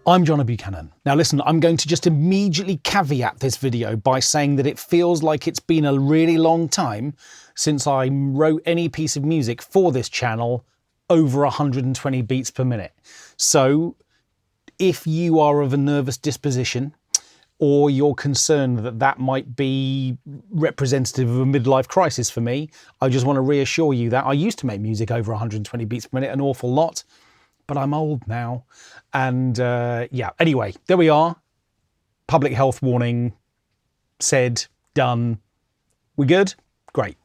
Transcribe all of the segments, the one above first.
I'm John Buchanan. Now listen, I'm going to just immediately caveat this video by saying that it feels like it's been a really long time since I wrote any piece of music for this channel over 120 beats per minute. So if you are of a nervous disposition, or you're concerned that that might be representative of a midlife crisis for me, I just want to reassure you that I used to make music over 120 beats per minute an awful lot, but I'm old now. And yeah, anyway, there we are. Public health warning, said, done. We good? Great.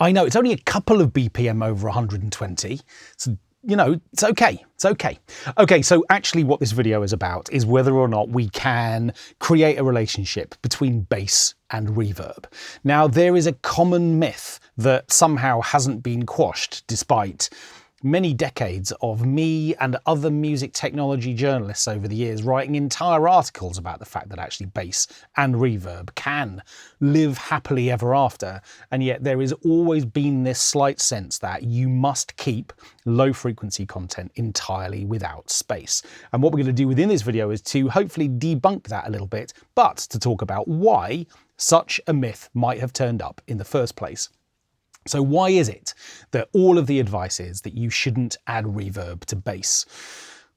I know, it's only a couple of BPM over 120, so, you know, it's okay, it's okay. Okay, so actually what this video is about is whether or not we can create a relationship between bass and reverb. Now, there is a common myth that somehow hasn't been quashed despite many decades of me and other music technology journalists over the years writing entire articles about the fact that actually bass and reverb can live happily ever after, and yet there has always been this slight sense that you must keep low frequency content entirely without space. And what we're going to do within this video is to hopefully debunk that a little bit, but to talk about why such a myth might have turned up in the first place. So why is it that all of the advice is that you shouldn't add reverb to bass?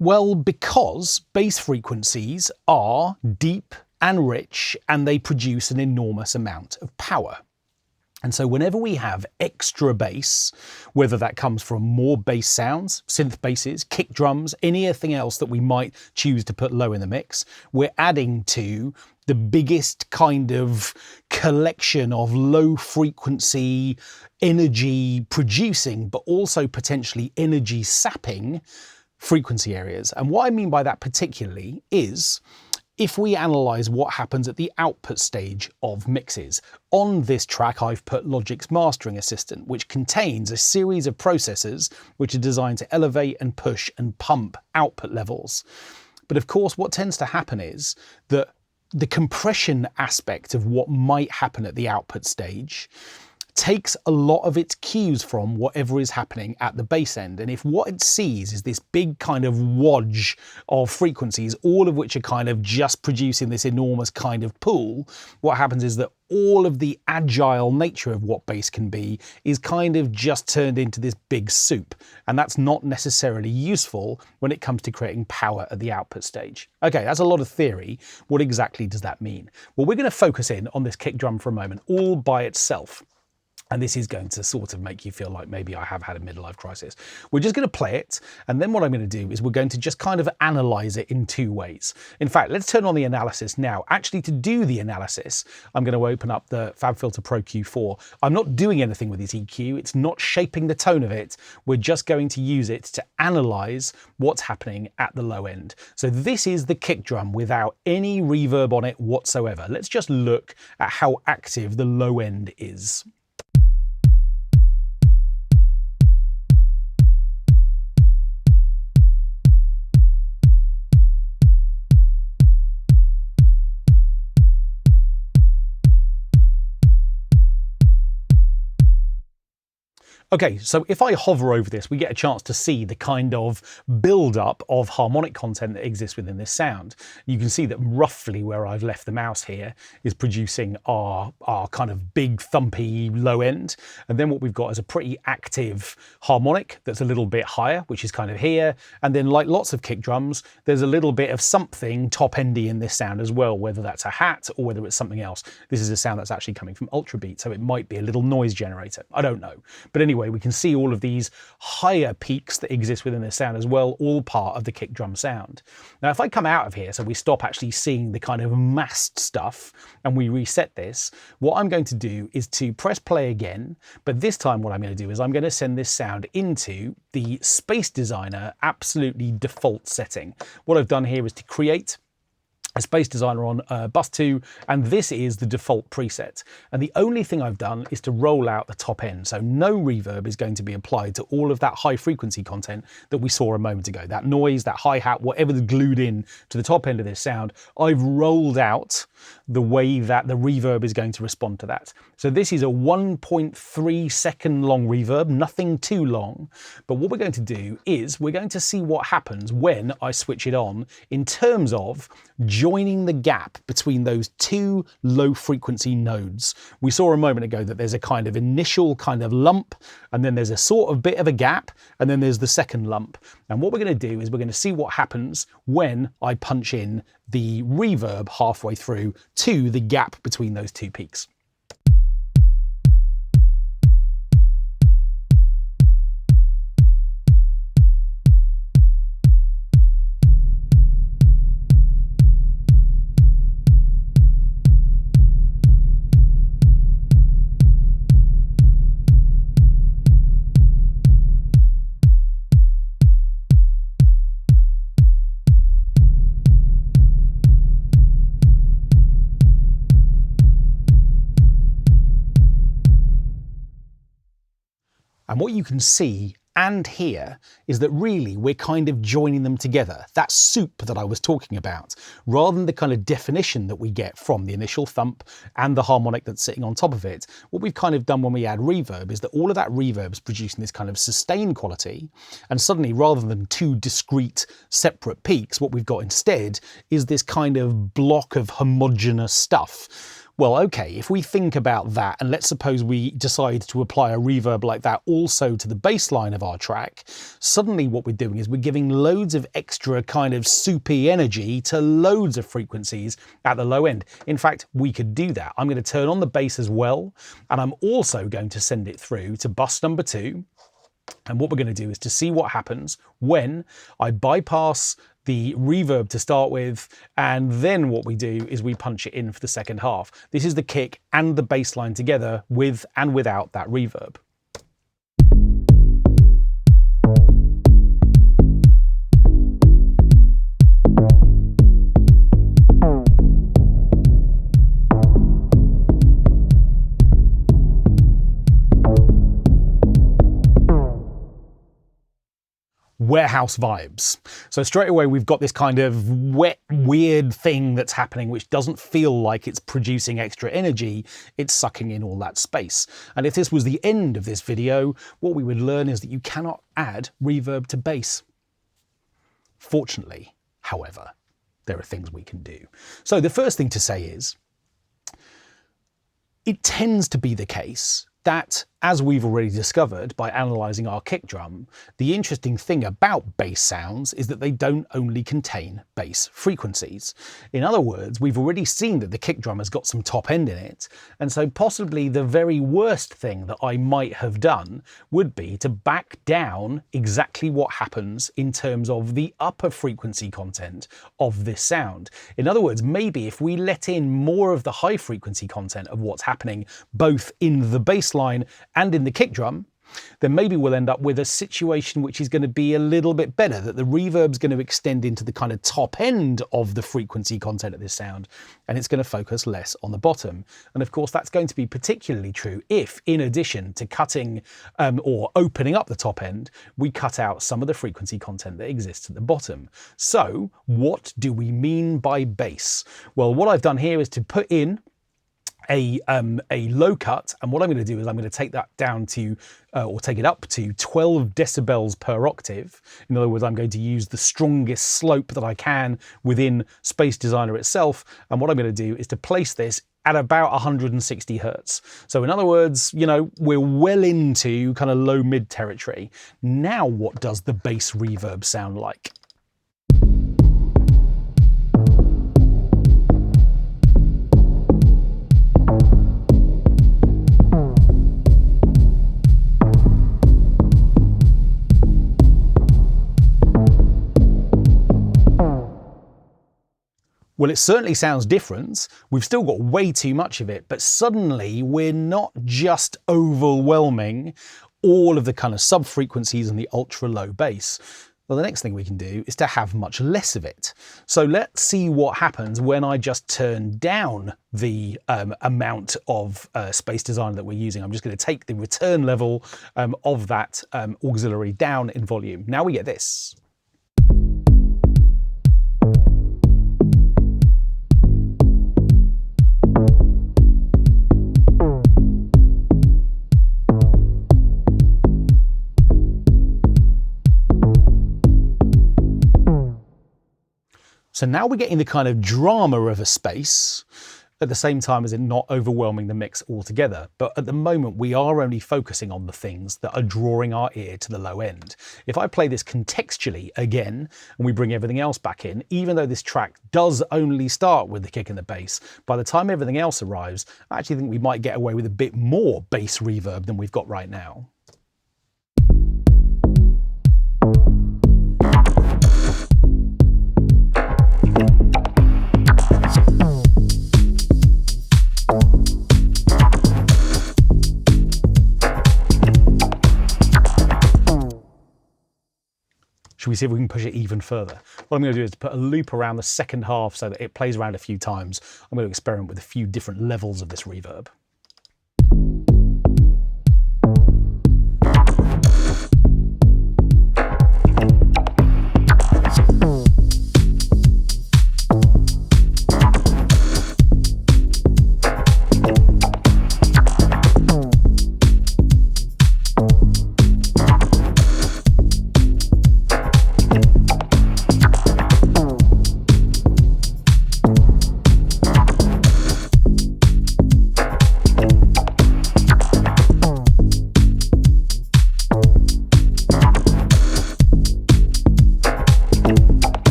Well, because bass frequencies are deep and rich and they produce an enormous amount of power. And so whenever we have extra bass, whether that comes from more bass sounds, synth basses, kick drums, anything else that we might choose to put low in the mix, we're adding to the biggest kind of collection of low frequency energy producing, but also potentially energy sapping frequency areas. And what I mean by that particularly is, if we analyze what happens at the output stage of mixes. On this track, I've put Logic's Mastering Assistant, which contains a series of processors which are designed to elevate and push and pump output levels. But of course, what tends to happen is that the compression aspect of what might happen at the output stage takes a lot of its cues from whatever is happening at the bass end. And if what it sees is this big kind of wodge of frequencies, all of which are kind of just producing this enormous kind of pool, what happens is that all of the agile nature of what bass can be is kind of just turned into this big soup. And that's not necessarily useful when it comes to creating power at the output stage. Okay, that's a lot of theory. What exactly does that mean? Well, we're going to focus in on this kick drum for a moment, all by itself. And this is going to sort of make you feel like maybe I have had a midlife crisis. We're just going to play it. And then what I'm going to do is we're going to just kind of analyze it in two ways. In fact, let's turn on the analysis now. Actually, to do the analysis, I'm going to open up the FabFilter Pro Q4. I'm not doing anything with this EQ. It's not shaping the tone of it. We're just going to use it to analyze what's happening at the low end. So this is the kick drum without any reverb on it whatsoever. Let's just look at how active the low end is. Okay, so if I hover over this, we get a chance to see the kind of build-up of harmonic content that exists within this sound. You can see that roughly where I've left the mouse here is producing our kind of big thumpy low end. And then what we've got is a pretty active harmonic that's a little bit higher, which is kind of here. And then, like lots of kick drums, there's a little bit of something top-endy in this sound as well, whether that's a hat or whether it's something else. This is a sound that's actually coming from Ultrabeat, so it might be a little noise generator. I don't know. But anyway, we can see all of these higher peaks that exist within this sound as well, all part of the kick drum sound. Now, if I come out of here, so we stop actually seeing the kind of masked stuff and we reset this, what I'm going to do is to press play again. But this time what I'm going to do is I'm going to send this sound into the Space Designer absolutely default setting. What I've done here is to create a Space Designer on bus 2, and this is the default preset. And the only thing I've done is to roll out the top end. So no reverb is going to be applied to all of that high frequency content that we saw a moment ago. That noise, that hi-hat, whatever's glued in to the top end of this sound, I've rolled out the way that the reverb is going to respond to that. So this is a 1.3 second long reverb, nothing too long. But what we're going to do is we're going to see what happens when I switch it on in terms of joining the gap between those two low frequency nodes. We saw a moment ago that there's a kind of initial kind of lump, and then there's a sort of bit of a gap, and then there's the second lump. And what we're going to do is we're going to see what happens when I punch in the reverb halfway through to the gap between those two peaks. And what you can see and hear is that really we're kind of joining them together. That soup that I was talking about, rather than the kind of definition that we get from the initial thump and the harmonic that's sitting on top of it, what we've kind of done when we add reverb is that all of that reverb is producing this kind of sustained quality, and suddenly rather than two discrete separate peaks, what we've got instead is this kind of block of homogeneous stuff. Well, okay, if we think about that, and let's suppose we decide to apply a reverb like that also to the bass line of our track, suddenly what we're doing is we're giving loads of extra kind of soupy energy to loads of frequencies at the low end. In fact, we could do that. I'm going to turn on the bass as well, and I'm also going to send it through to bus number 2. And what we're going to do is to see what happens when I bypass the reverb to start with, and then what we do is we punch it in for the second half. This is the kick and the bass line together with and without that reverb. Warehouse vibes. So straight away we've got this kind of wet, weird thing that's happening which doesn't feel like it's producing extra energy, it's sucking in all that space. And if this was the end of this video, what we would learn is that you cannot add reverb to bass. Fortunately, however, there are things we can do. So the first thing to say is, it tends to be the case that, as we've already discovered by analysing our kick drum, the interesting thing about bass sounds is that they don't only contain bass frequencies. In other words, we've already seen that the kick drum has got some top end in it, and so possibly the very worst thing that I might have done would be to back down exactly what happens in terms of the upper frequency content of this sound. In other words, maybe if we let in more of the high frequency content of what's happening both in the bass line and in the kick drum, then maybe we'll end up with a situation which is going to be a little bit better, that the reverb's going to extend into the kind of top end of the frequency content of this sound, and it's going to focus less on the bottom. And of course, that's going to be particularly true if, in addition to cutting or opening up the top end, we cut out some of the frequency content that exists at the bottom. So what do we mean by bass? Well, what I've done here is to put in a low cut, and what I'm going to do is I'm going to take that down to or take it up to 12 decibels per octave. In other words, I'm going to use the strongest slope that I can within Space Designer itself, and what I'm going to do is to place this at about 160 hertz. So in other words, you know, we're well into kind of low mid territory. Now what does the bass reverb sound like? Well, it certainly sounds different. We've still got way too much of it, but suddenly we're not just overwhelming all of the kind of sub-frequencies and the ultra low bass. Well, the next thing we can do is to have much less of it. So let's see what happens when I just turn down the amount of space designer that we're using. I'm just going to take the return level of that auxiliary down in volume. Now we get this. So now we're getting the kind of drama of a space at the same time as it not overwhelming the mix altogether. But at the moment, we are only focusing on the things that are drawing our ear to the low end. If I play this contextually again, and we bring everything else back in, even though this track does only start with the kick and the bass, by the time everything else arrives, I actually think we might get away with a bit more bass reverb than we've got right now. Should we see if we can push it even further? What I'm going to do is put a loop around the second half so that it plays around a few times. I'm going to experiment with a few different levels of this reverb.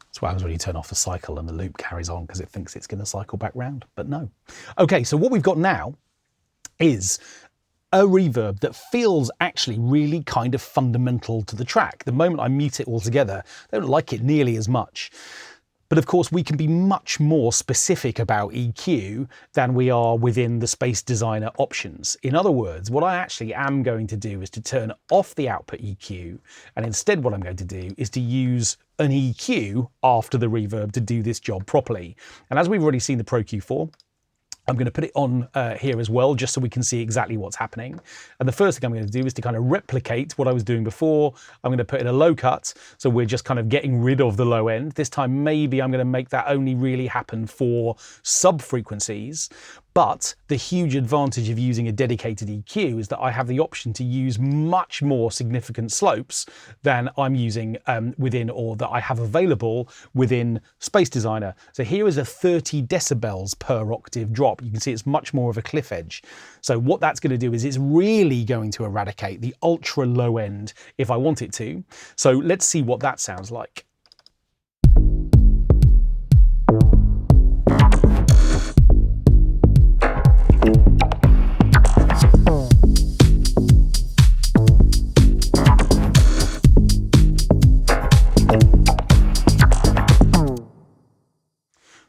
That's what happens when you turn off the cycle and the loop carries on because it thinks it's going to cycle back round, but no. Okay, so what we've got now is a reverb that feels actually really kind of fundamental to the track. The moment I mute it altogether, I don't like it nearly as much. But of course, we can be much more specific about EQ than we are within the Space Designer options. In other words, what I actually am going to do is to turn off the output EQ, and instead what I'm going to do is to use an EQ after the reverb to do this job properly. And as we've already seen the Pro Q4, I'm going to put it on here as well, just so we can see exactly what's happening. And the first thing I'm going to do is to kind of replicate what I was doing before. I'm going to put in a low cut, so we're just kind of getting rid of the low end. This time, maybe I'm going to make that only really happen for sub-frequencies. But the huge advantage of using a dedicated EQ is that I have the option to use much more significant slopes than I'm using within, or that I have available within Space Designer. So here is a 30 decibels per octave drop. You can see it's much more of a cliff edge. So what that's going to do is it's really going to eradicate the ultra low end if I want it to. So let's see what that sounds like.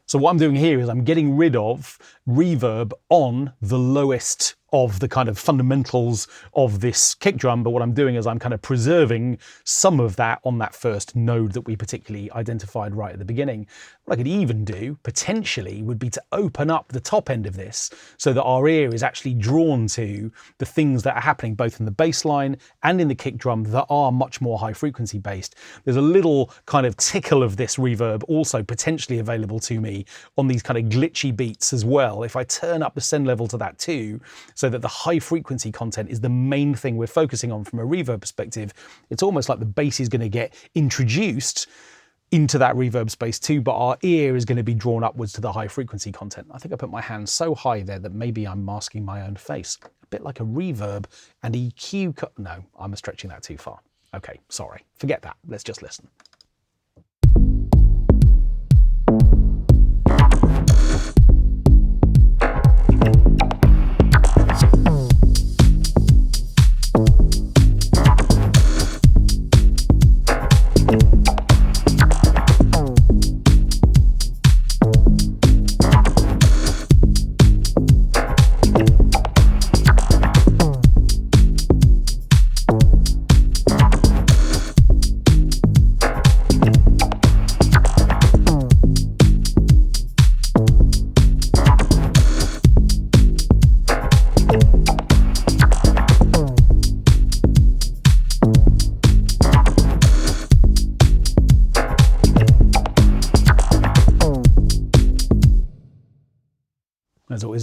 So what I'm doing here is I'm getting rid of reverb on the lowest of the kind of fundamentals of this kick drum, but what I'm doing is I'm kind of preserving some of that on that first node that we particularly identified right at the beginning. What I could even do, potentially, would be to open up the top end of this so that our ear is actually drawn to the things that are happening both in the bass line and in the kick drum that are much more high frequency based. There's a little kind of tickle of this reverb also potentially available to me on these kind of glitchy beats as well. If I turn up the send level to that too, so that the high frequency content is the main thing we're focusing on from a reverb perspective, it's almost like the bass is going to get introduced into that reverb space too, but our ear is going to be drawn upwards to the high frequency content. I think I put my hand so high there that maybe I'm masking my own face. A bit like a reverb and EQ cut. No, I'm stretching that too far. Okay, sorry. Forget that. Let's just listen.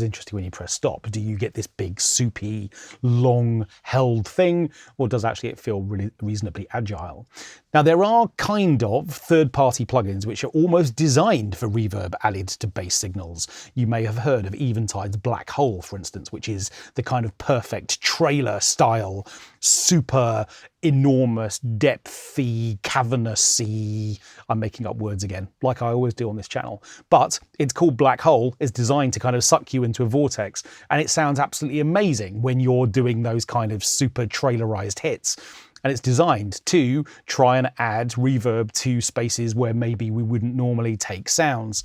is interesting when you press stop. Do you get this big, soupy, long held thing, or does actually it feel really reasonably agile? Now, there are kind of third-party plugins which are almost designed for reverb added to bass signals. You may have heard of Eventide's Black Hole, for instance, which is the kind of perfect trailer-style, super enormous, depthy, cavernous-y, I'm making up words again, like I always do on this channel, but it's called Black Hole. It's designed to kind of suck you into a vortex, and it sounds absolutely amazing when you're doing those kind of super trailerized hits. And it's designed to try and add reverb to spaces where maybe we wouldn't normally take sounds.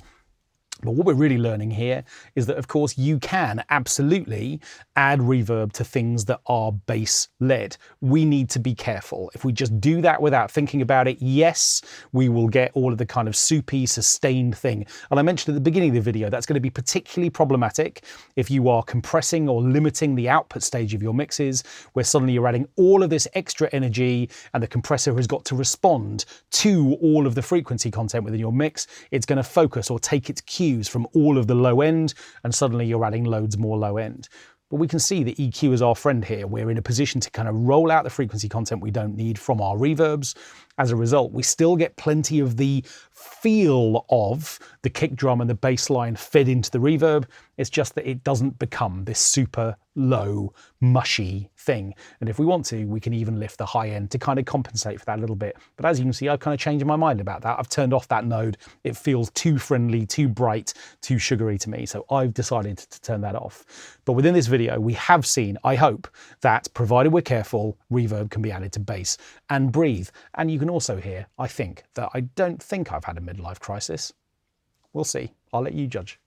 But what we're really learning here is that, of course, you can absolutely add reverb to things that are bass-led. We need to be careful. If we just do that without thinking about it, yes, we will get all of the kind of soupy, sustained thing. And I mentioned at the beginning of the video, that's going to be particularly problematic if you are compressing or limiting the output stage of your mixes, where suddenly you're adding all of this extra energy and the compressor has got to respond to all of the frequency content within your mix. It's going to focus or take its cue from all of the low end, and suddenly you're adding loads more low end. But we can see that EQ is our friend here. We're in a position to kind of roll out the frequency content we don't need from our reverbs. As a result, we still get plenty of the feel of the kick drum and the bass line fed into the reverb. It's just that it doesn't become this super low, mushy thing. And if we want to, we can even lift the high end to kind of compensate for that a little bit. But as you can see, I've kind of changed my mind about that. I've turned off that node. It feels too friendly, too bright, too sugary to me. So I've decided to turn that off. But within this video, we have seen, I hope, that provided we're careful, reverb can be added to bass and breathe. And you can also hear, I think, that I don't think I've had a midlife crisis. We'll see. I'll let you judge.